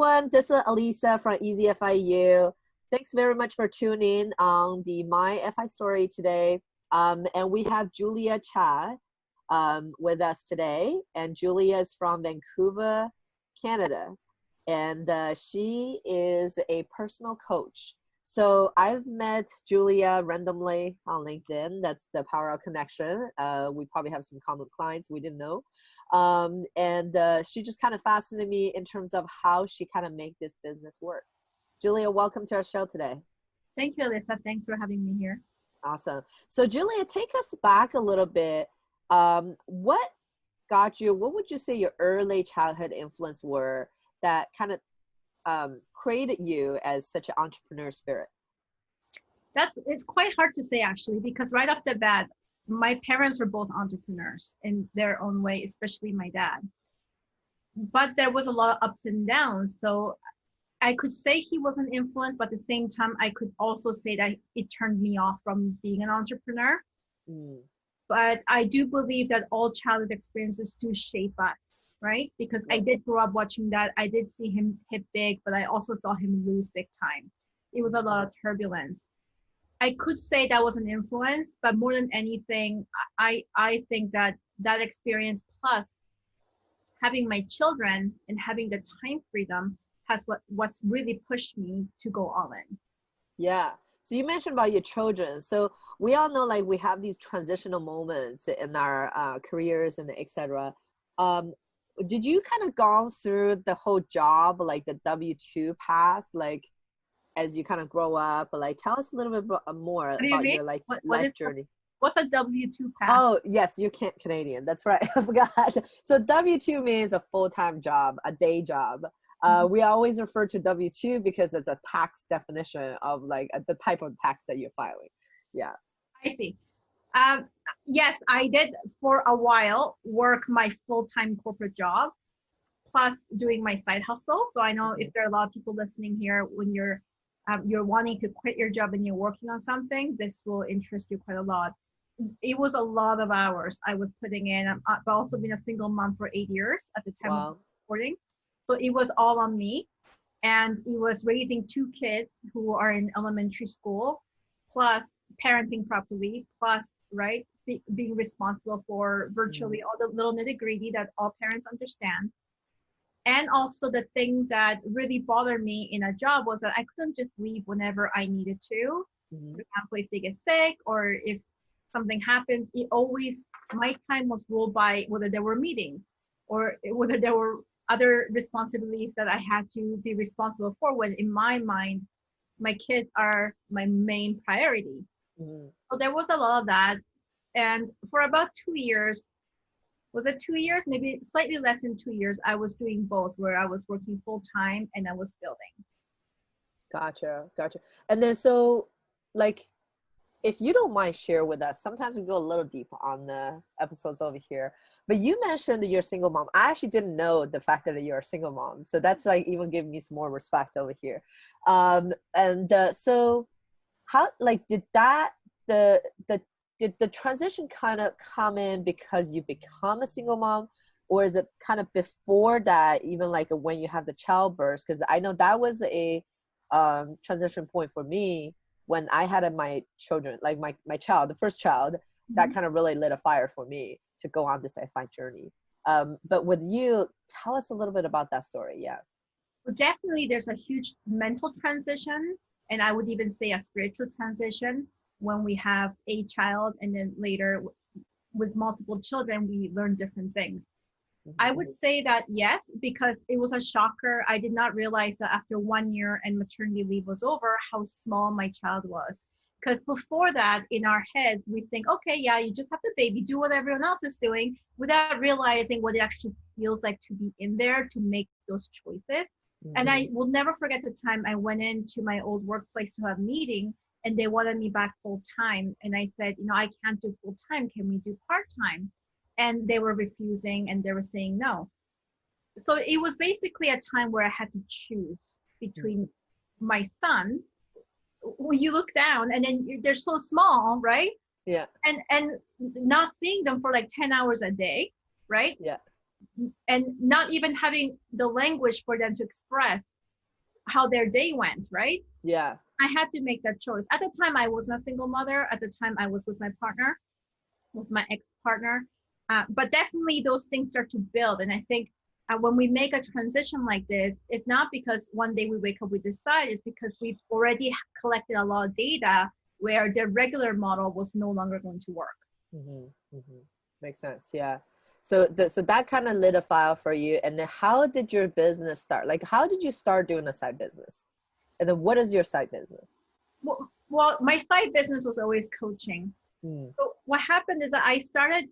everyone. This is Elisa from Easy FIU. Thanks very much for tuning in on the My FI Story today. And we have Julia Cha with us today. And Julia is from Vancouver, Canada. And she is a personal coach. So I've met Julia randomly on LinkedIn. That's the power of connection. We probably have some common clients we didn't know. And she just kind of fascinated me in terms of how she kind of make this business work. Julia, welcome to our show today. Thank you, Elisa. Thanks for having me here. Awesome. So Julia, take us back a little bit. What would you say your early childhood influence were that kind of created you as such an entrepreneur spirit? It's quite hard to say actually, because right off the bat, my parents were both entrepreneurs in their own way, especially my dad. But there was a lot of ups and downs. So I could say he was an influence, but at the same time, I could also say that it turned me off from being an entrepreneur. But I do believe that all childhood experiences do shape us, right? Because I did grow up watching that. I did see him hit big, but I also saw him lose big time. It was a lot of turbulence. I could say that was an influence, but more than anything, I think that experience plus having my children and having the time freedom has what's really pushed me to go all in. Yeah. So you mentioned about your children. So we all know like we have these transitional moments in our careers and etc. Did you kind of go through the whole job, like the W-2 path, like as you kind of grow up? Like tell us a little bit more about your like life journey. What's a W-2 path? Oh, yes, you can't Canadian. That's right. I forgot. So W-2 means a full-time job, a day job. We always refer to W-2 because it's a tax definition of like the type of tax that you're filing. Yeah. I see. Yes, I did for a while work my full-time corporate job, plus doing my side hustle. So I know if there are a lot of people listening here, when you're wanting to quit your job and you're working on something, this will interest you quite a lot. It was a lot of hours I was putting in. I've also been a single mom for 8 years at the time of recording. So it was all on me. And it was raising 2 kids who are in elementary school, plus parenting properly, plus, right, being responsible for virtually all the little nitty-gritty that all parents understand. And also the thing that really bothered me in a job was that I couldn't just leave whenever I needed to. For example, if they get sick or if something happens, my time was ruled by whether there were meetings or whether there were other responsibilities that I had to be responsible for, when in my mind, my kids are my main priority. So there was a lot of that. And for about 2 years, was it 2 years? Maybe slightly less than 2 years, I was doing both, where I was working full time and I was building. Gotcha. And then so like, if you don't mind share with us, sometimes we go a little deep on the episodes over here, but you mentioned that you're a single mom. I actually didn't know the fact that you're a single mom. So that's like even giving me some more respect over here. So how, like, did the transition kind of come in because you become a single mom, or is it kind of before that, even like when you have the childbirth? Because I know that was a transition point for me when I had my children, like my child, the first child, that kind of really lit a fire for me to go on this FI journey. But with you, tell us a little bit about that story. Yeah. Well, definitely there's a huge mental transition, and I would even say a spiritual transition when we have a child, and then later with multiple children, we learn different things. I would say that yes, because it was a shocker. I did not realize that after 1 year and maternity leave was over, how small my child was. Because before that, in our heads, we think, okay, yeah, you just have the baby, do what everyone else is doing, without realizing what it actually feels like to be in there, to make those choices. And I will never forget the time I went into my old workplace to have a meeting, and they wanted me back full time. And I said, I can't do full time. Can we do part time? And they were refusing, and they were saying no. So it was basically a time where I had to choose between my son, who you look down and then they're so small, right? Yeah. And not seeing them for like 10 hours a day, right? Yeah. and not even having the language for them to express how their day went, right? Yeah. I had to make that choice. At the time, I was not a single mother. At the time, I was with my partner, with my ex-partner. But definitely those things start to build. And I think when we make a transition like this, it's not because one day we wake up, we decide, it's because we've already collected a lot of data where the regular model was no longer going to work. Makes sense. Yeah. So so that kind of lit a file for you. And then how did your business start? Like, how did you start doing a side business? And then what is your side business? Well, my side business was always coaching. So what happened is that I started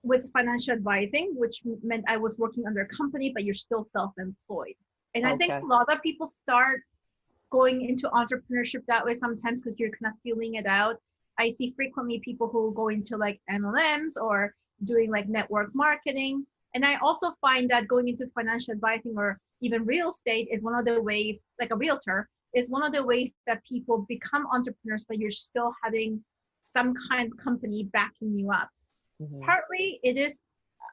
with financial advising, which meant I was working under a company, but you're still self-employed. And I think a lot of people start going into entrepreneurship that way sometimes because you're kind of feeling it out. I see frequently people who go into like MLMs or doing like network marketing. And I also find that going into financial advising or even real estate is one of the ways, like a realtor, is one of the ways that people become entrepreneurs, but you're still having some kind of company backing you up. Partly it is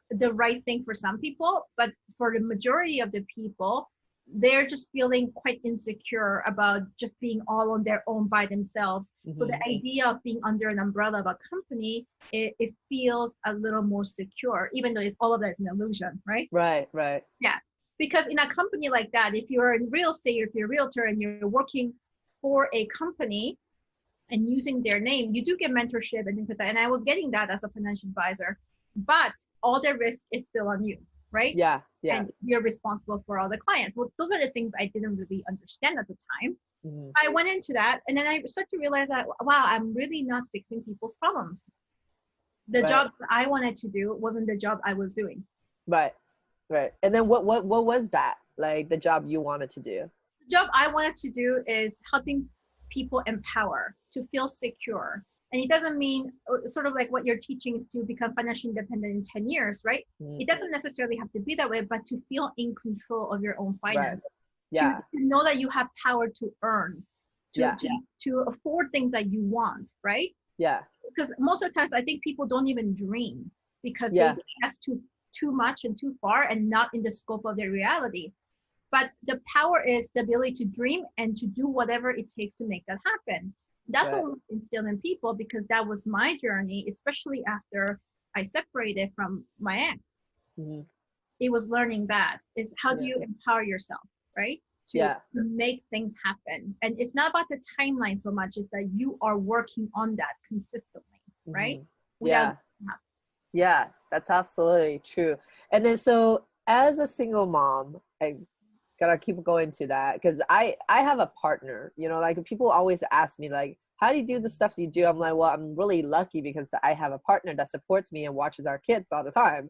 the right thing for some people, but for the majority of the people, they're just feeling quite insecure about just being all on their own by themselves. So the idea of being under an umbrella of a company, it feels a little more secure, even though all of that is an illusion, right? Right. Yeah, because in a company like that, if you're in real estate, or if you're a realtor and you're working for a company and using their name, you do get mentorship and things like that. And I was getting that as a financial advisor, but all the risk is still on you, right? Yeah. And you're responsible for all the clients. Well, those are the things I didn't really understand at the time. I went into that, and then I started to realize that, wow, I'm really not fixing people's problems. The job that I wanted to do wasn't the job I was doing. Right. And then what was that? Like the job you wanted to do? The job I wanted to do is helping people empower, to feel secure. And it doesn't mean sort of like what you're teaching is to become financially independent in 10 years, right? It doesn't necessarily have to be that way, but to feel in control of your own finances. To know that you have power to earn, to afford things that you want, right? Yeah. Because most of the times I think people don't even dream because they ask too much and too far and not in the scope of their reality. But the power is the ability to dream and to do whatever it takes to make that happen. That's what was instilled in people, because that was my journey, especially after I separated from my ex. It was learning that is how do you empower yourself, right? To make things happen. And it's not about the timeline so much, as that you are working on that consistently, right? Yeah, that's absolutely true. And then so as a single mom, I gotta keep going to that because I have a partner, you know, like people always ask me like, how do you do the stuff you do? I'm like, well, I'm really lucky because I have a partner that supports me and watches our kids all the time.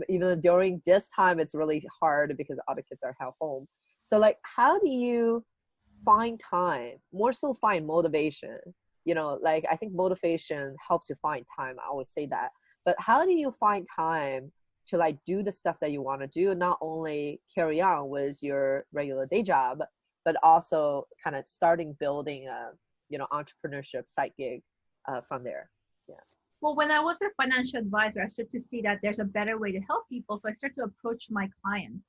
Even during this time, it's really hard because all the kids are at home. So like, how do you find time, more so find motivation? You know, like I think motivation helps you find time. I always say that, but how do you find time to like do the stuff that you want to do, not only carry on with your regular day job, but also kind of starting building a, you know, entrepreneurship side gig from there? Well, when I was a financial advisor, I started to see that there's a better way to help people. So I started to approach my clients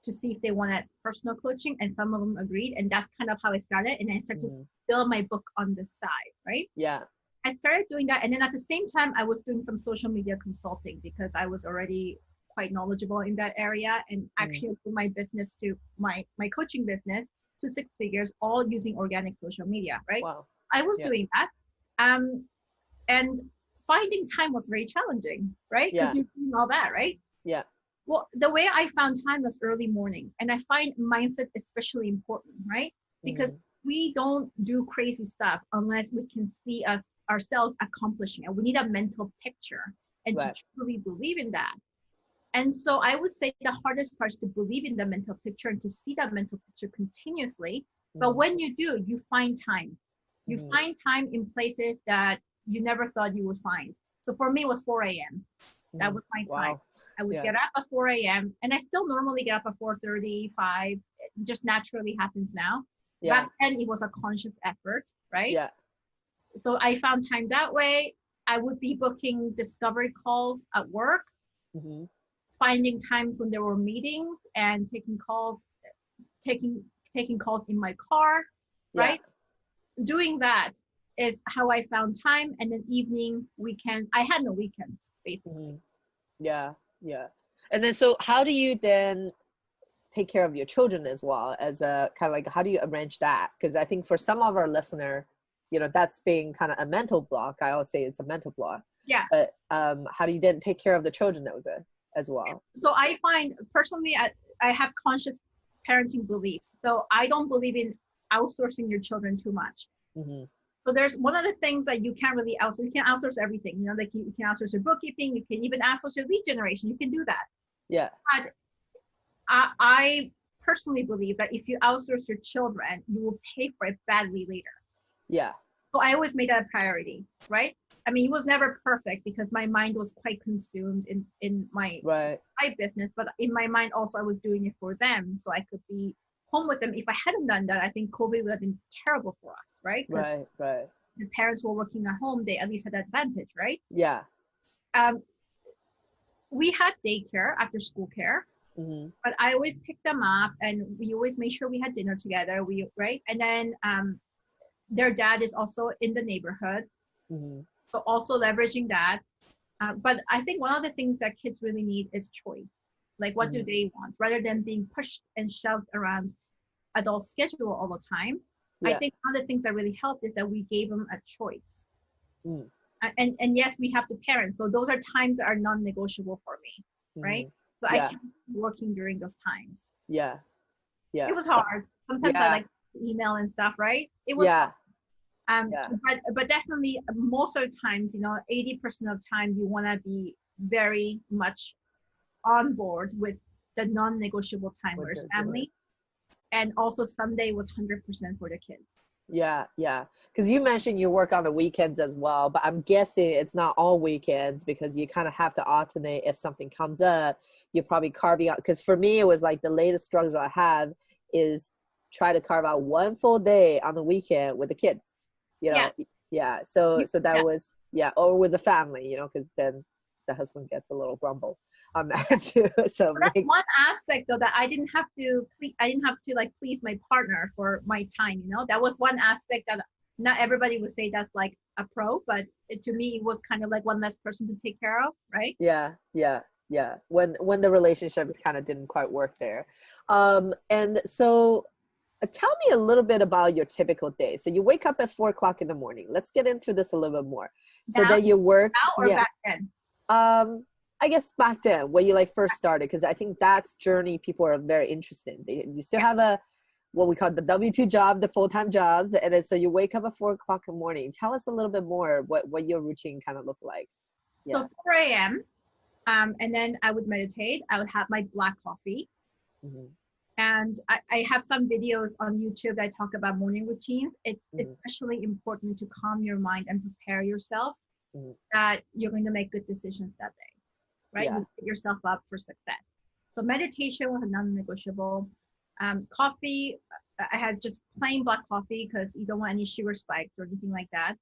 to see if they wanted personal coaching, and some of them agreed. And that's kind of how I started. And I started to build my book on the side, right? I started doing that. And then at the same time, I was doing some social media consulting because I was already quite knowledgeable in that area, and actually grew my business to my coaching business to 6 figures, all using organic social media, right? I was doing that. And finding time was very challenging, right? Because you're doing all that, right? Well, the way I found time was early morning. And I find mindset especially important, right? Because we don't do crazy stuff unless we can see ourselves accomplishing it. We need a mental picture and to truly believe in that. And so I would say the hardest part is to believe in the mental picture and to see that mental picture continuously. But when you do, you find time. You find time in places that you never thought you would find. So for me, it was 4 a.m. That was my time. I would get up at 4 a.m. and I still normally get up at 4:30, 5. It just naturally happens now. Back then, it was a conscious effort, right? So I found time that way. I would be booking discovery calls at work finding times when there were meetings and taking calls, taking calls in my car, right? Doing that is how I found time. And then evening, weekend, I had no weekends basically. Yeah. And then so how do you then take care of your children as well, as a kind of like, how do you arrange that? Because I think for some of our listener, you know, that's being kind of a mental block. I always say it's a mental block. Yeah. But how do you then take care of the children as well? So I find personally, I have conscious parenting beliefs. So I don't believe in outsourcing your children too much. So there's one of the things that you can't really outsource. You can't outsource everything. You know, like you can outsource your bookkeeping. You can even outsource your lead generation. You can do that. Yeah. But I personally believe that if you outsource your children, you will pay for it badly later. Yeah. So I always made that a priority, right? I mean, it was never perfect because my mind was quite consumed in my business, but in my mind also I was doing it for them so I could be home with them. If I hadn't done that, I think COVID would have been terrible for us, right? Right. The parents were working at home, they at least had that advantage, right? Yeah. We had daycare, after school care, but I always picked them up and we always made sure we had dinner together, right? And then their dad is also in the neighborhood. So also leveraging that. But I think one of the things that kids really need is choice. Like, what do they want? Rather than being pushed and shoved around adult schedule all the time. I think one of the things that really helped is that we gave them a choice. And yes, we have to parent. So those are times that are non-negotiable for me, right? So I kept working during those times. Yeah. It was hard. Sometimes I like email and stuff, right? It was hard. But definitely most of the times, 80% of time you want to be very much on board with the non-negotiable time where it's family. And also Sunday was 100% for the kids. Yeah. Because you mentioned you work on the weekends as well, but I'm guessing it's not all weekends because you kind of have to alternate. If something comes up, you're probably carving out. Because for me, it was like the latest struggle I have is try to carve out one full day on the weekend with the kids. So that was or with the family, because then the husband gets a little grumble on that too. So that's one aspect though that I didn't have to like please my partner for my time. That was one aspect that not everybody would say that's like a pro, but to me it was kind of like one less person to take care of, right? Yeah. When the relationship kind of didn't quite work there, and so. Tell me a little bit about your typical day. So you wake up at 4:00 in the morning. Let's get into this a little bit more. So then you work. Now or back then? I guess back then when you first started, because I think that's journey people are very interested in. You still have what we call the W-2 job, the full-time jobs, and then so you wake up at 4:00 in the morning. Tell us a little bit more what your routine kind of looked like. So 4 a.m. And then I would meditate. I would have my black coffee. And I have some videos on YouTube that talk about morning routines. It's especially important to calm your mind and prepare yourself that you're going to make good decisions that day, right? You set yourself up for success. So meditation was a non-negotiable. Coffee, I had just plain black coffee because you don't want any sugar spikes or anything like that.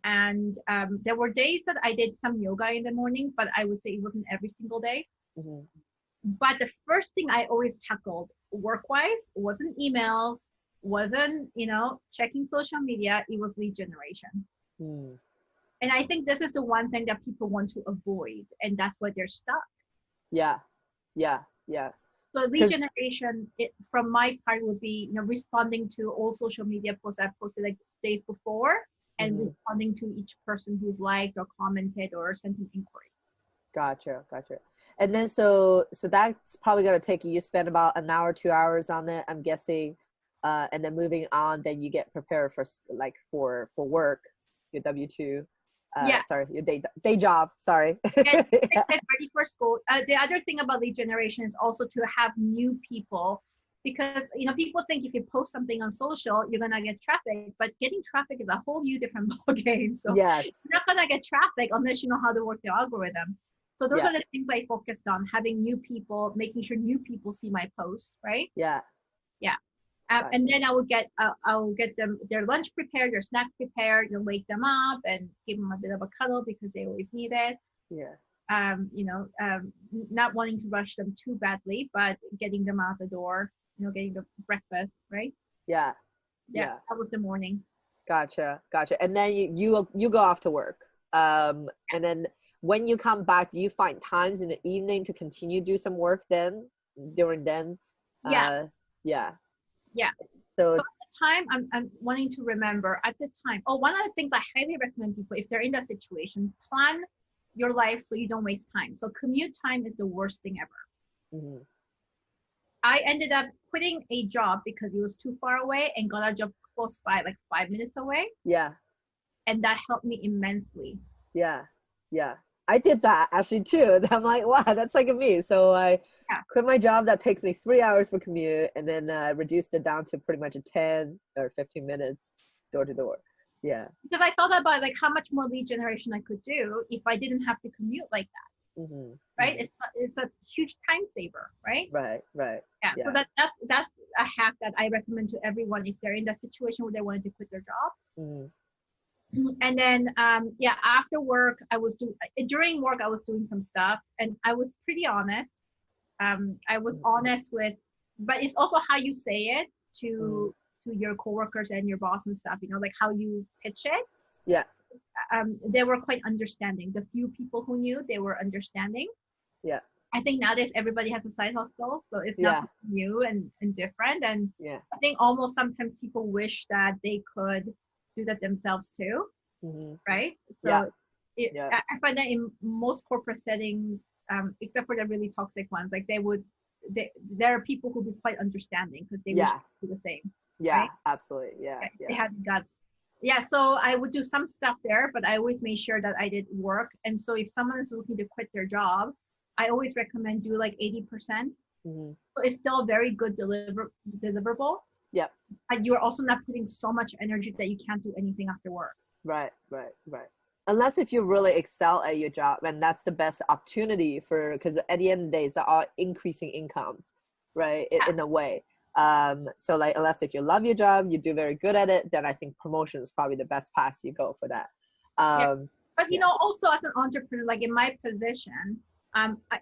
And there were days that I did some yoga in the morning, but I would say it wasn't every single day. But the first thing I always tackled work-wise wasn't emails, wasn't, checking social media. It was lead generation. And I think this is the one thing that people want to avoid. And that's why they're stuck. Yeah. So lead generation, from my part, would be, responding to all social media posts I posted like days before and responding to each person who's liked or commented or sent an inquiry. Gotcha. And then so that's probably going to take you spend about an hour, 2 hours on it, I'm guessing. And then moving on, then you get prepared for work, your W-2. Sorry, your day job. Sorry. Get ready for school. The other thing about lead generation is also to have new people, because people think if you post something on social, you're gonna get traffic, but getting traffic is a whole new different ball game. So you're not gonna get traffic unless you know how to work the algorithm. So those are the things I focused on: having new people, making sure new people see my post, right? Yeah. And then I will get them their lunch prepared, their snacks prepared, wake them up and give them a bit of a cuddle because they always need it. not wanting to rush them too badly, but getting them out the door, getting the breakfast, right? Yeah. Yeah, that was the morning. Gotcha. And then you go off to work. And then when you come back, do you find times in the evening to continue do some work during then? Yeah. Yeah. Yeah. So at the time, I'm wanting to remember at the time. Oh, one of the things I highly recommend people, if they're in that situation, plan your life so you don't waste time. So commute time is the worst thing ever. mm-hmm. I ended up quitting a job because it was too far away and got a job close by, like 5 minutes away. Yeah. And that helped me immensely. Yeah. I did that actually too. I'm like, wow, that's like me. So I quit my job that takes me 3 hours for commute, and then reduced it down to pretty much a 10 or 15 minutes door to door. Yeah. Because I thought about like how much more lead generation I could do if I didn't have to commute like that. Mm-hmm. Right? Mm-hmm. It's a huge time saver, right? Right. Yeah. So that's a hack that I recommend to everyone if they're in that situation where they wanted to quit their job. Mm-hmm. And then after work during work I was doing some stuff, and I was pretty honest. I was honest with, but it's also how you say it to your coworkers and your boss and stuff, like how you pitch it. Yeah. They were quite understanding. The few people who knew, they were understanding. Yeah. I think nowadays everybody has a side hustle, so it's not new and different. And I think almost sometimes people wish that they could do that themselves too, right? So I find that in most corporate settings, except for the really toxic ones, like there are people who be quite understanding because they wish to do the same. Yeah, right? absolutely. Yeah. They had guts. Yeah, so I would do some stuff there, but I always made sure that I did work. And so if someone is looking to quit their job, I always recommend do like 80%. So it's still a very good deliverable. Yeah. And you're also not putting so much energy that you can't do anything after work. Right. Unless if you really excel at your job, and that's the best opportunity because at the end of the day, it's all increasing incomes, right? In a way. So like, unless if you love your job, you do very good at it, then I think promotion is probably the best path you go for that. But also as an entrepreneur, like in my position,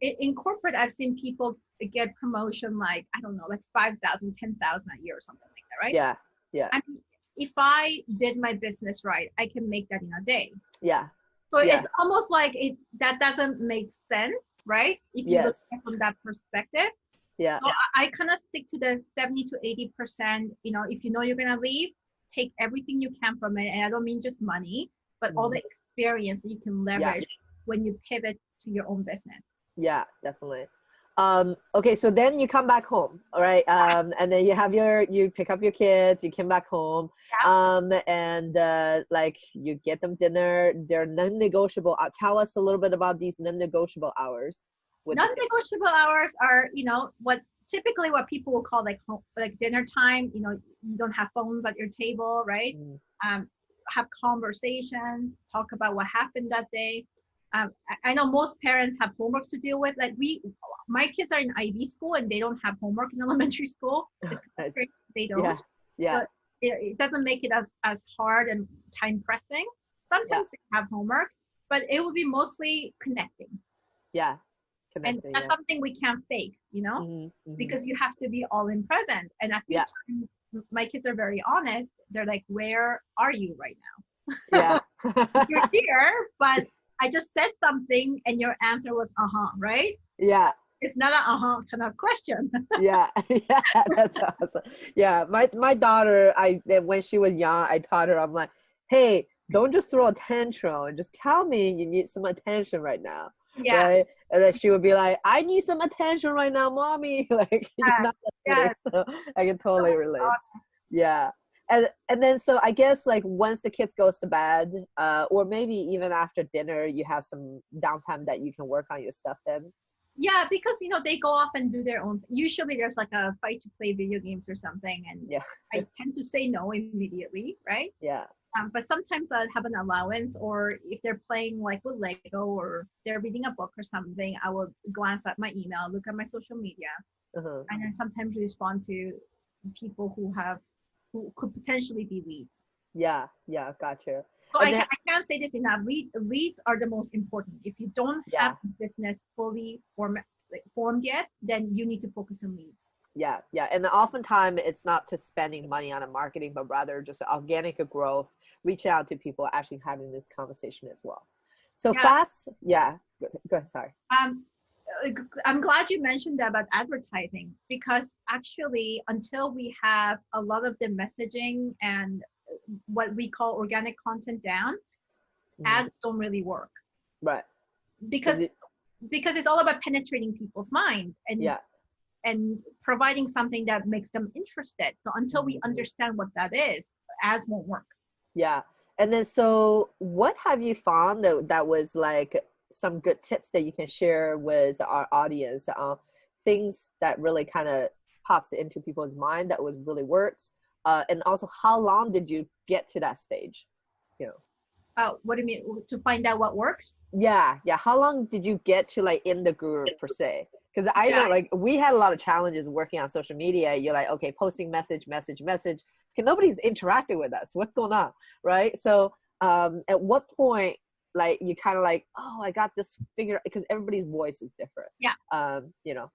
in corporate, I've seen people get promotion like, I don't know, like 5,000, 10,000 a year or something like that, right? Yeah. I mean, if I did my business right, I can make that in a day. Yeah. So it's almost like that doesn't make sense, right? If you look at it from that perspective. Yeah. So I kind of stick to the 70 to 80%. If you know you're gonna leave, take everything you can from it. And I don't mean just money, but all the experience that you can leverage when you pivot to your own business. Yeah, definitely. Okay, so then you come back home, all right? And then you pick up your kids, you come back home, and like you get them dinner. They're non-negotiable. Tell us a little bit about these non-negotiable hours. Non-negotiable hours are, what people will call like home, like dinner time. You don't have phones at your table, right? Have conversations, talk about what happened that day. I know most parents have homeworks to deal with. Like my kids are in IB school and they don't have homework in elementary school. They don't. Yeah. So it doesn't make it as hard and time pressing. Sometimes they have homework, but it will be mostly connecting. Yeah. And that's something we can't fake, because you have to be all in present. And a few times my kids are very honest. They're like, where are you right now? Yeah. You're here, but I just said something and your answer was, right? Yeah. It's not a kind of question. Yeah, that's awesome. Yeah, my daughter, when she was young, I taught her, I'm like, hey, don't just throw a tantrum. Just tell me you need some attention right now. Yeah. Right? And then she would be like, I need some attention right now, mommy. Like, so I can totally relate. Awesome. Yeah. And then so I guess like once the kids goes to bed, or maybe even after dinner, you have some downtime that you can work on your stuff then. Yeah, because they go off and do their own. Usually there's like a fight to play video games or something, and I tend to say no immediately, right? Yeah. But sometimes I'll have an allowance, or if they're playing like with Lego or they're reading a book or something, I will glance at my email, look at my social media, and then sometimes respond to people who could potentially be leads. Yeah, yeah, gotcha. So And then I can't say this enough. Leads are the most important. If you don't have yeah, a business fully formed yet, then you need to focus on leads. yeah, yeah. And oftentimes it's not just spending money on a marketing, but rather just organic growth, reach out to people, actually having this conversation as well. So Yeah. fast, yeah. Go ahead, sorry. I'm glad you mentioned that about advertising, because actually until we have a lot of the messaging and what we call organic content down, ads don't really work, Right. because It, it's all about penetrating people's mind yeah. and providing something that makes them interested. So until we understand what that is, ads won't work. Yeah. And then so what have you found that was like some good tips that you can share with our audience, things that really kind of pops into people's mind that was really works, and also how long did you get to that stage, you know? What do you mean, to find out what works? Yeah, yeah. How long did you get to like in the group per se? Because I Yeah. know like we had a lot of challenges working on social media. You're like, okay, posting message. Okay, nobody's interacting with us. What's going on, right? So at what point like you kind of like, oh, I got this figured, because everybody's voice is different. Yeah. You know,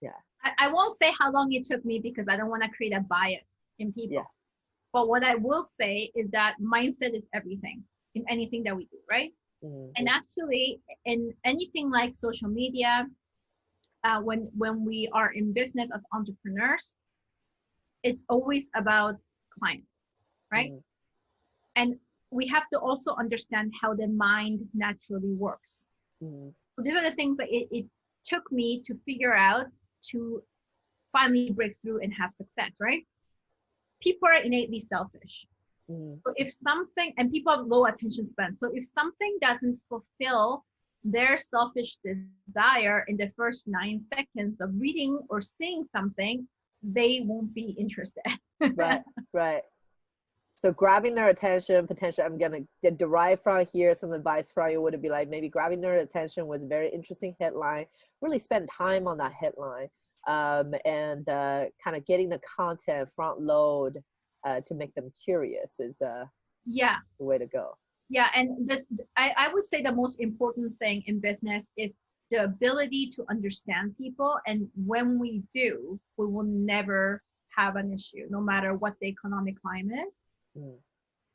yeah. I won't say how long it took me, because I don't want to create a bias in people. Yeah. But what I will say is that mindset is everything in anything that we do, right? And actually, in anything like social media, when we are in business as entrepreneurs, it's always about clients, right? And we have to also understand how the mind naturally works. So these are the things that it took me to figure out to finally break through and have success, right? People are innately selfish. So if something, and people have low attention span, so if something doesn't fulfill their selfish desire in the first 9 seconds of reading or seeing something, they won't be interested. Right, right. So grabbing their attention, potentially, I'm gonna derive from here some advice from you would be like maybe grabbing their attention was a very interesting headline. Really spend time on that headline, and kind of getting the content front load to make them curious is Yeah, the way to go. yeah, and this I would say the most important thing in business is the ability to understand people, and when we do, we will never have an issue, no matter what the economic climate is.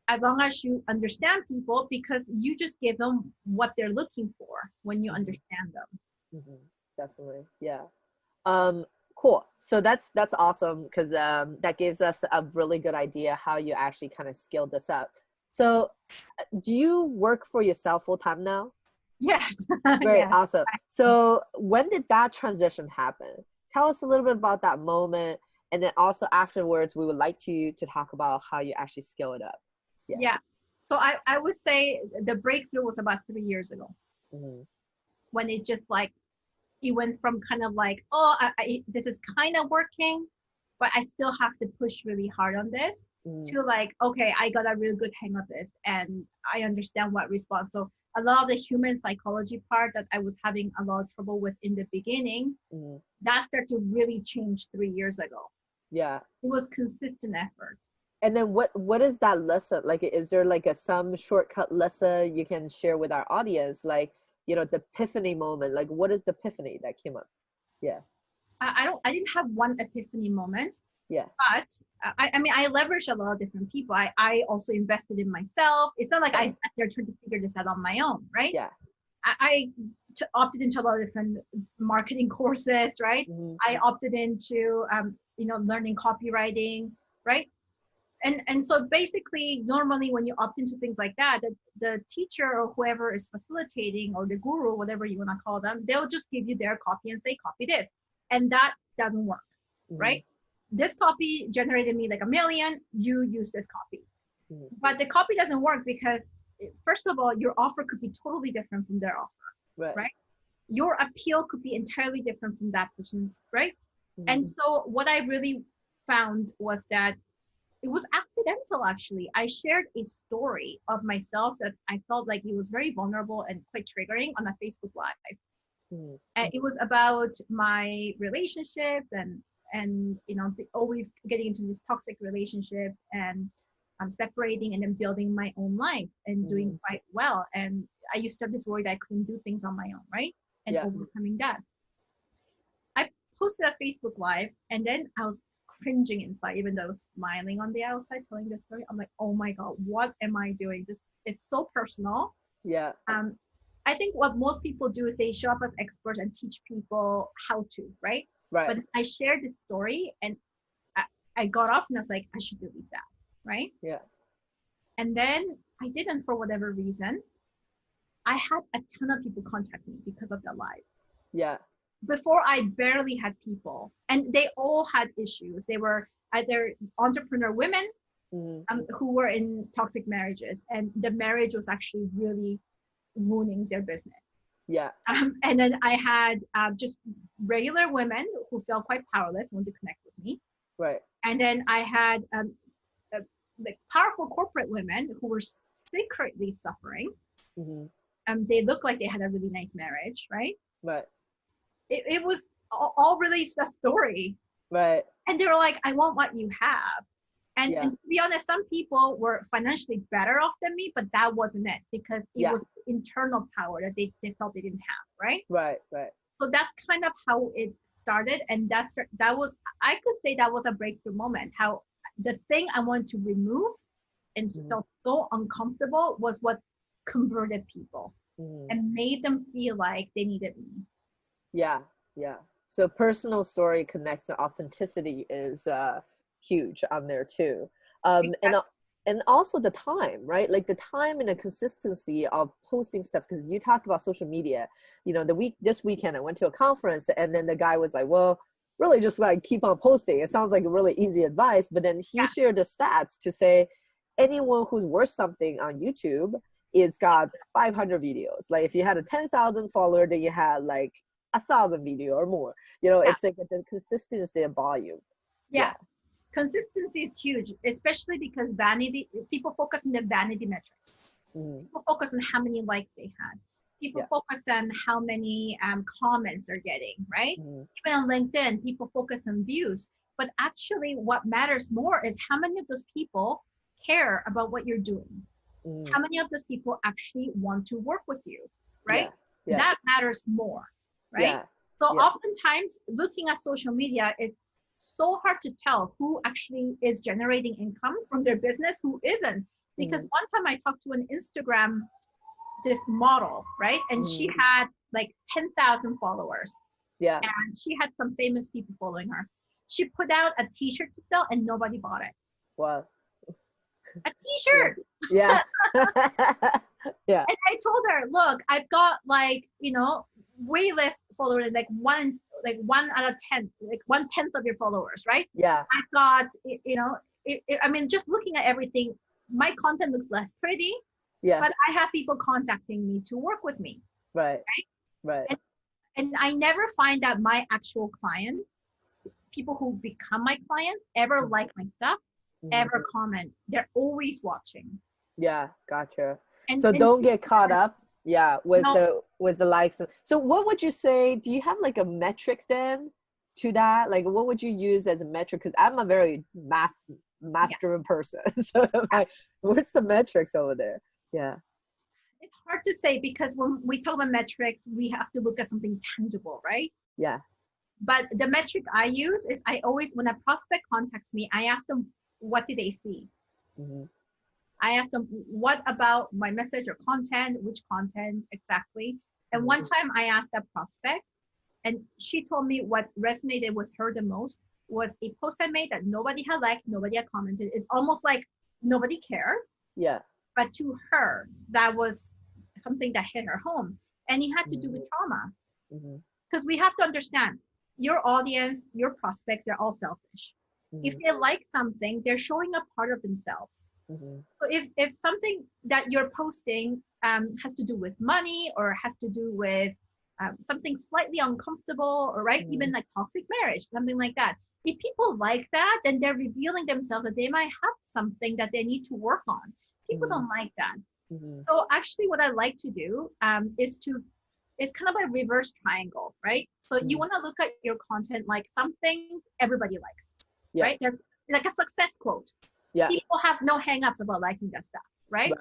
As long as you understand people, because you just give them what they're looking for when you understand them. Definitely, yeah. Cool. So that's awesome, because that gives us a really good idea how you actually kind of scaled this up. So do you work for yourself full time now? Yes. Great, Yeah. awesome. So when did that transition happen? Tell us a little bit about that moment, and then also afterwards, we would like to talk about how you actually scale it up. Yeah. So I would say the breakthrough was about 3 years ago, when it just like, it went from kind of like, oh, this is kind of working, but I still have to push really hard on this, to like, okay, I got a real good hang of this and I understand what response. So a lot of the human psychology part that I was having a lot of trouble with in the beginning, that started to really change 3 years ago. Yeah. It was consistent effort. And then what is that lesson? Like, is there like some shortcut lesson you can share with our audience? Like, you know, the epiphany moment, like what is the epiphany that came up? Yeah. I didn't have one epiphany moment. Yeah. But I mean, I leveraged a lot of different people. I also invested in myself. It's not like I sat there trying to figure this out on my own, right? Yeah. I opted into a lot of different marketing courses, right? I opted into, learning copywriting, right? And so basically, normally when you opt into things like that, the teacher or whoever is facilitating, or the guru, whatever you want to call them, they'll just give you their copy and say, copy this. And that doesn't work, right? This copy generated me like 1 million, you use this copy. But the copy doesn't work because, first of all, your offer could be totally different from their offer, right? Your appeal could be entirely different from that person's, right? And so what I really found was that it was accidental, actually. I shared a story of myself that I felt like it was very vulnerable and quite triggering on a Facebook Live. And it was about my relationships and always getting into these toxic relationships. And separating and then building my own life and doing quite well. And I used to have this worry that I couldn't do things on my own, right? And overcoming that. I posted a Facebook Live, and then I was cringing inside, even though I was smiling on the outside telling this story. I'm like, oh my God, what am I doing? This is so personal. Yeah. I think what most people do is they show up as experts and teach people how to, right? Right. But I shared this story, and I got off and I was like, I should delete that, right? Yeah. And then I didn't, for whatever reason. I had a ton of people contact me because of that live. Yeah. Before, I barely had people, and they all had issues. They were either entrepreneur women who were in toxic marriages, and the marriage was actually really ruining their business. Yeah. And then I had just regular women who felt quite powerless, wanted to connect with me. Right. And then I had like powerful corporate women who were secretly suffering. They looked like they had a really nice marriage, right? Right. It was all related to that story. Right. And they were like, I want what you have. And to be honest, some people were financially better off than me, but that wasn't it, because it was internal power that they felt they didn't have, right? Right. Right. So that's kind of how it started. And that was, I could say that was a breakthrough moment. How the thing I wanted to remove and felt so uncomfortable was what converted people and made them feel like they needed me. Yeah. Yeah. So personal story connects, and authenticity is huge on there too. Exactly. And also the time, right? Like the time and the consistency of posting stuff, because you talk about social media. You know, this weekend I went to a conference, and then the guy was like, well, really just like keep on posting. It sounds like a really easy advice, but then he shared the stats to say anyone who's worth something on YouTube, it's got 500 videos. Like if you had a 10,000 follower, then you had like 1,000 video or more. You know, it's like the consistency and volume. Yeah. Consistency is huge, especially because people focus on the vanity metrics. People focus on how many likes they had. People focus on how many comments they're getting, right? Even on LinkedIn, people focus on views. But actually what matters more is how many of those people care about what you're doing. How many of those people actually want to work with you, right? That matters more, right? So oftentimes looking at social media is so hard to tell who actually is generating income from their business, who isn't. Because one time I talked to an Instagram, this model, right? And she had like 10,000 followers. Yeah. And she had some famous people following her. She put out a t-shirt to sell and nobody bought it. Wow. A t-shirt. Yeah. Yeah. And I told her, look, I've got like, you know, way less followers, like one out of 10, like 1/10 of your followers, right? Yeah. I've got, you know, I mean, just looking at everything, my content looks less pretty. Yeah. But I have people contacting me to work with me. Right. Right. And I never find that my actual clients, people who become my clients, ever like my stuff, ever comment. They're always watching. Yeah, gotcha. So don't get caught up, with the likes. So what would you say? Do you have like a metric then to that? Like, what would you use as a metric? Because I'm a very math-driven person. So I'm like, what's the metrics over there? Yeah. It's hard to say, because when we talk about metrics, we have to look at something tangible, right? Yeah. But the metric I use is when a prospect contacts me, I ask them, what did they see? I asked them, what about my message or content? Which content exactly? And one time I asked that prospect, and she told me what resonated with her the most was a post I made that nobody had liked, nobody had commented. It's almost like nobody cared. Yeah. But to her, that was something that hit her home. And it had to do with trauma. Because we have to understand, your audience, your prospect, they're all selfish. If they like something, they're showing a part of themselves. So if something that you're posting has to do with money, or has to do with something slightly uncomfortable, or even like toxic marriage, something like that. If people like that, then they're revealing themselves that they might have something that they need to work on. People don't like that. So actually what I like to do is kind of a reverse triangle, right? So you want to look at your content like some things everybody likes, right? They're like a success quote. Yeah. People have no hangups about liking that stuff, right?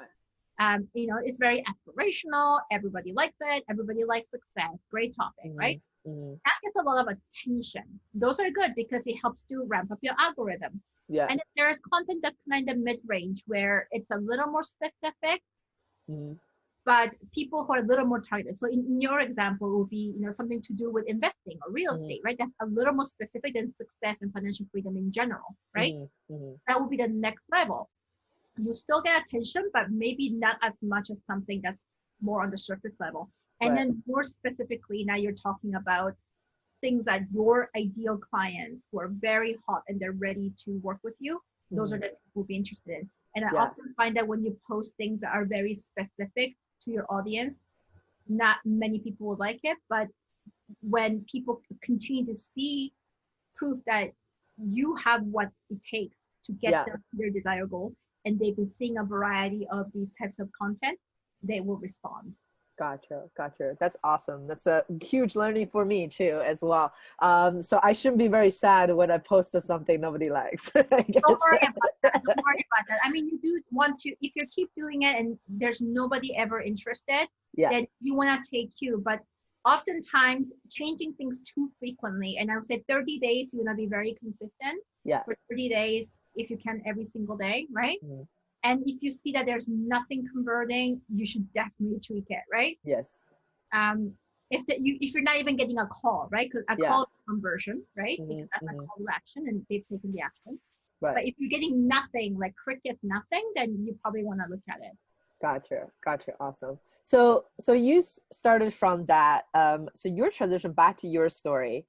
You know, it's very aspirational. Everybody likes it. Everybody likes success. Great topic, right? That gets a lot of attention. Those are good because it helps to ramp up your algorithm. Yeah. And if there's content that's kind of mid-range where it's a little more specific, but people who are a little more targeted. So in your example, it would be, you know, something to do with investing or real estate, right? That's a little more specific than success and financial freedom in general, right? That would be the next level. You still get attention, but maybe not as much as something that's more on the surface level. And then more specifically, now you're talking about things that your ideal clients who are very hot and they're ready to work with you. Those are the people who'll be interested in. And I often find that when you post things that are very specific to your audience, not many people will like it. But when people continue to see proof that you have what it takes to get them to their desired goal, and they've been seeing a variety of these types of content, they will respond. Gotcha. That's awesome. That's a huge learning for me too, as well. So I shouldn't be very sad when I post something nobody likes. Don't worry about that. Don't worry about that. I mean, you do want to, if you keep doing it and there's nobody ever interested, then you want to take cue. But oftentimes changing things too frequently, and I would say 30 days, you want to be very consistent. For 30 days, if you can, every single day, right? And if you see that there's nothing converting, you should definitely tweak it, right? Yes. If you're not even getting a call, right? Because a call is conversion, right? Because that's a call to action and they've taken the action. But if you're getting nothing, like crickets, nothing, then you probably want to look at it. Gotcha. Awesome. So you started from that. So your transition back to your story,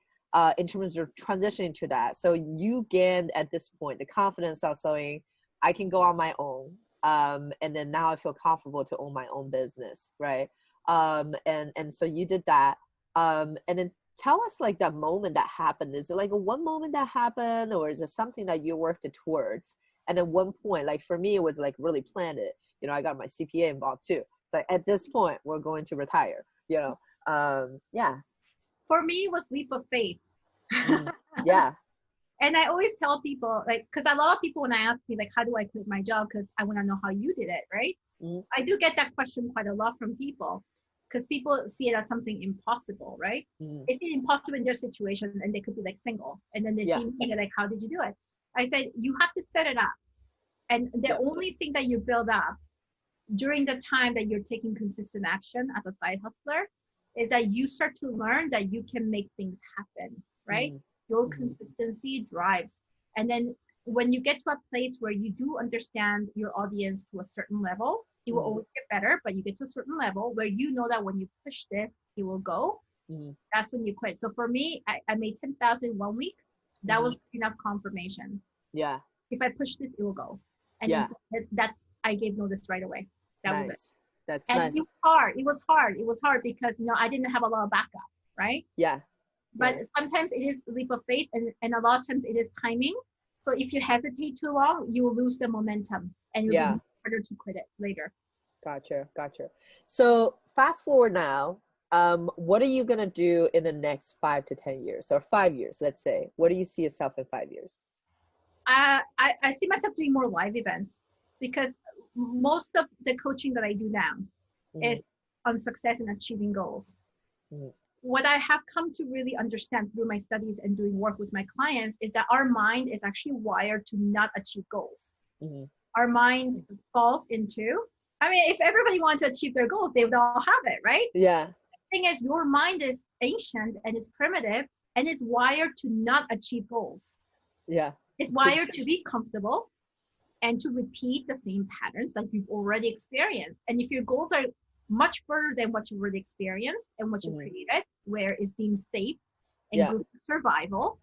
in terms of transitioning to that. So you gained at this point the confidence of saying, I can go on my own. And then now I feel comfortable to own my own business, right? And so you did that. And then tell us like that moment that happened. Is it like a one moment that happened, or is it something that you worked towards? And at one point, like for me, it was like really planned it. You know, I got my CPA involved too. It's like at this point, we're going to retire, you know? For me, it was leap of faith. Yeah. And I always tell people, like, because a lot of people, when I ask me, like, how do I quit my job? Because I want to know how you did it, right? So I do get that question quite a lot from people, because people see it as something impossible, right? They see it impossible in their situation, and they could be like single. And then they see me like, how did you do it? I said, you have to set it up. And the only thing that you build up during the time that you're taking consistent action as a side hustler is that you start to learn that you can make things happen, right? Your consistency drives. And then when you get to a place where you do understand your audience to a certain level, it will always get better, but you get to a certain level where you know that when you push this, it will go. That's when you quit. So for me, I made 10,000 1 week. That was enough confirmation. Yeah. If I push this, it will go. And that's, I gave notice right away. That was it. That's and nice. It was hard. It was hard because, you know, I didn't have a lot of backup, right? Yeah. But sometimes it is a leap of faith, and a lot of times it is timing. So if you hesitate too long, you will lose the momentum, and it will be harder to quit it later. Gotcha. So fast forward now, what are you going to do in the next 5 to 10 years, or 5 years, let's say? What do you see yourself in 5 years? I see myself doing more live events, because most of the coaching that I do now is on success and achieving goals. What I have come to really understand through my studies and doing work with my clients is that our mind is actually wired to not achieve goals. Our mind falls into, I mean, if everybody wanted to achieve their goals, they would all have it, right? Yeah. The thing is, your mind is ancient and it's primitive and it's wired to not achieve goals. Yeah. It's wired to be comfortable and to repeat the same patterns like you've already experienced. And if your goals are much further than what you've already experienced and what you created, where it's deemed safe and good for survival,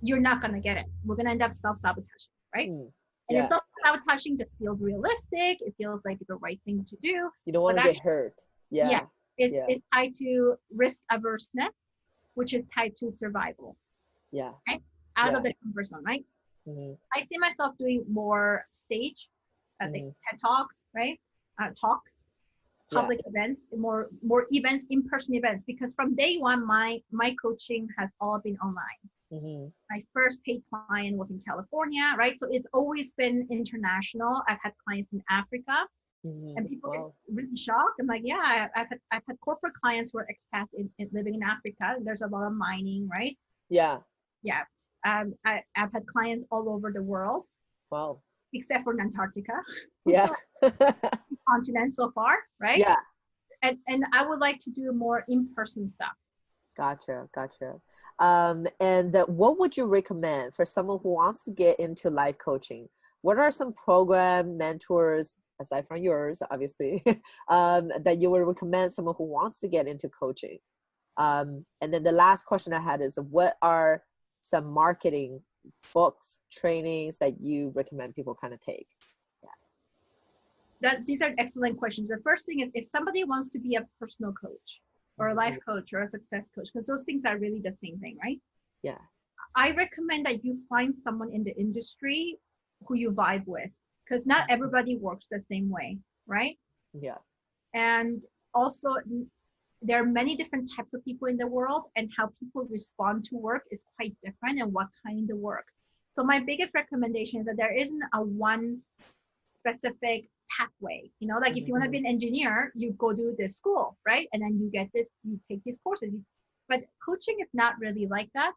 you're not going to get it. We're going to end up self-sabotaging, right? And if self-sabotaging just feels realistic, it feels like the right thing to do. You don't want to get hurt. It's tied to risk averseness, which is tied to survival. Right? Out of the comfort zone, right? I see myself doing more stage, like TED Talks, right? Talks, public events, more events, in-person events, because from day one, my coaching has all been online. My first paid client was in California, right? So it's always been international. I've had clients in Africa, and people get Wow. really shocked. I'm like, yeah, I've had corporate clients who are expats living in Africa. There's a lot of mining, right? Yeah. Yeah. I've had clients all over the world, Wow. except for Antarctica, Yeah. continent so far, right? Yeah. And I would like to do more in-person stuff. Gotcha. Gotcha. And what would you recommend for someone who wants to get into life coaching? What are some program mentors, aside from yours, obviously, that you would recommend someone who wants to get into coaching? And then the last question I had is, what are some marketing books, trainings that you recommend people kind of take? These are excellent questions. The first thing is, if somebody wants to be a personal coach or a life coach or a success coach, because those things are really the same thing, right? Yeah. I recommend that you find someone in the industry who you vibe with, because not everybody works the same way, right? Yeah. And also, there are many different types of people in the world, and how people respond to work is quite different, and what kind of work. So my biggest recommendation is that there isn't a one specific pathway. You know, like if you want to be an engineer, you go do this school, right? And then you get this, you take these courses. But coaching is not really like that,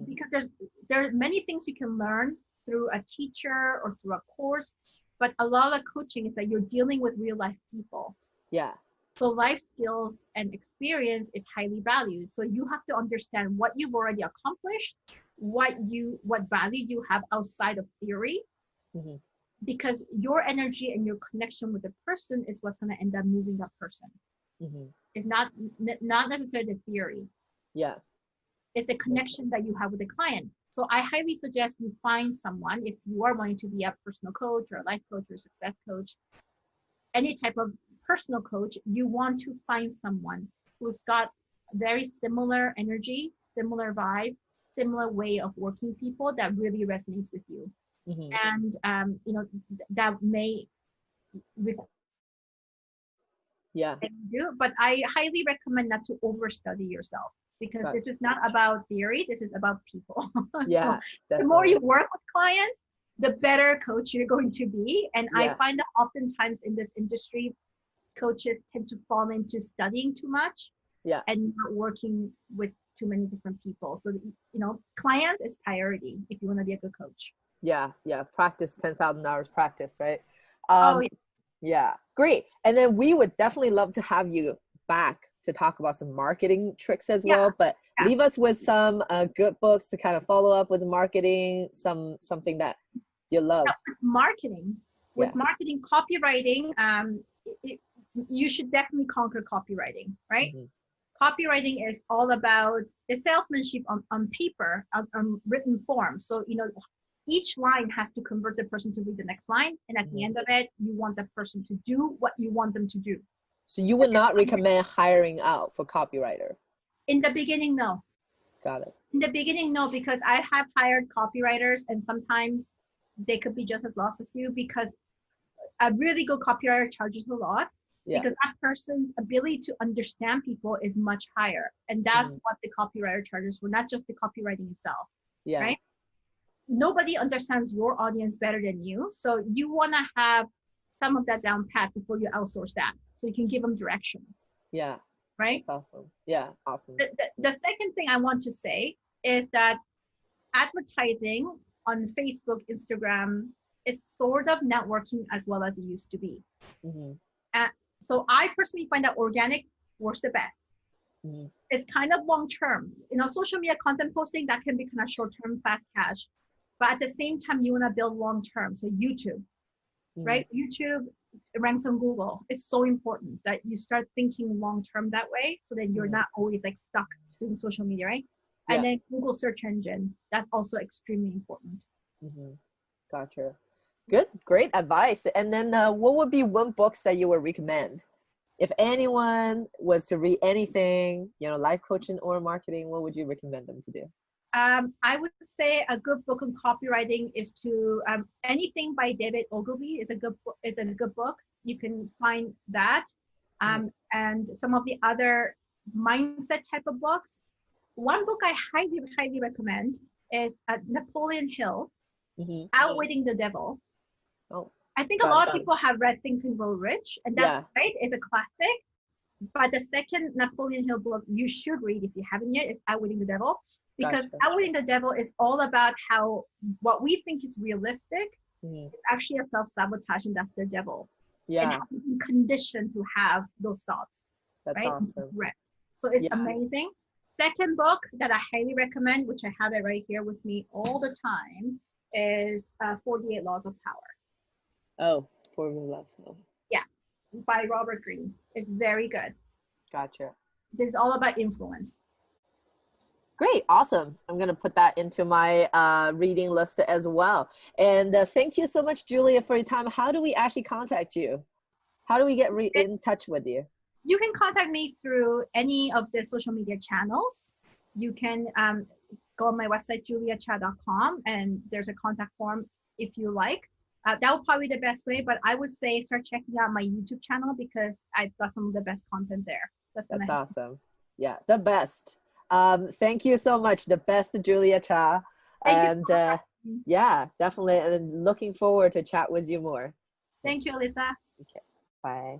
because there are many things you can learn through a teacher or through a course. But a lot of coaching is that you're dealing with real life people. Yeah. So life skills and experience is highly valued. So you have to understand what you've already accomplished, what value you have outside of theory, because your energy and your connection with the person is what's going to end up moving that person. It's not necessarily the theory. Yeah. It's the connection that you have with the client. So I highly suggest you find someone, if you are wanting to be a personal coach or a life coach or a success coach, any type of personal coach, you want to find someone who's got very similar energy, similar vibe, similar way of working people that really resonates with you. And you know, that may require you, but I highly recommend not to overstudy yourself, because this is not about theory, this is about people. Yeah. So the more you work with clients, the better coach you're going to be. And I find that oftentimes in this industry, coaches tend to fall into studying too much and not working with too many different people. So, you know, clients is priority if you want to be a good coach. Yeah. Practice 10,000 hours practice, right? Yeah. Great. And then we would definitely love to have you back to talk about some marketing tricks as well. But leave us with some good books to kind of follow up with marketing, something that you love. With marketing, copywriting, you should definitely conquer copywriting, right? Copywriting is all about the salesmanship on paper, on written form. So, you know, each line has to convert the person to read the next line. And at the end of it, you want the person to do what you want them to do. So you would not recommend hiring out for copywriter? In the beginning, no. Got it. In the beginning, no, because I have hired copywriters, and sometimes they could be just as lost as you, because a really good copywriter charges a lot, because that person's ability to understand people is much higher. And that's what the copywriter charges for, not just the copywriting itself, right? Nobody understands your audience better than you. So you want to have some of that down pat before you outsource that, so you can give them directions. Yeah. Right? That's awesome. Yeah, awesome. The second thing I want to say is that advertising on Facebook, Instagram is sort of not working as well as it used to be. So I personally find that organic works the best. It's kind of long-term. You know, social media content posting, that can be kind of short-term, fast cash. But at the same time, you want to build long-term. So YouTube, right? YouTube ranks on Google. It's so important that you start thinking long-term that way, so that you're not always like stuck doing social media, right? And then Google search engine, that's also extremely important. Gotcha. Good, great advice. And then what would be one book that you would recommend? If anyone was to read anything, you know, life coaching or marketing, what would you recommend them to do? I would say a good book on copywriting is to anything by David Ogilvy is a good book. You can find that, and some of the other mindset type of books. One book I highly recommend is Napoleon Hill, Mm-hmm. Outwitting the Devil. Oh, I think a lot of people have read Think and Grow Rich, and that's right. It's a classic. But the second Napoleon Hill book you should read if you haven't yet is Outwitting the Devil, because Outwitting the Devil is all about how what we think is realistic is actually a self-sabotage, and that's the devil. And how we can condition to have those thoughts. That's right? awesome. So it's amazing. Second book that I highly recommend, which I have it right here with me all the time, is 48 Laws of Power. Oh, 48 Laws of Power. Yeah, by Robert Greene. It's very good. Gotcha. This is all about influence. Great. Awesome. I'm going to put that into my reading list as well. And thank you so much, Julia, for your time. How do we actually contact you? How do we get in touch with you? You can contact me through any of the social media channels. You can go on my website, juliacha.com, and there's a contact form if you like. That would probably be the best way, but I would say start checking out my YouTube channel because I've got some of the best content there. That's awesome. Yeah, the best. Thank you so much. The best, Julia Cha. And yeah, definitely. And looking forward to chat with you more. Thank you, Elisa. Okay, bye.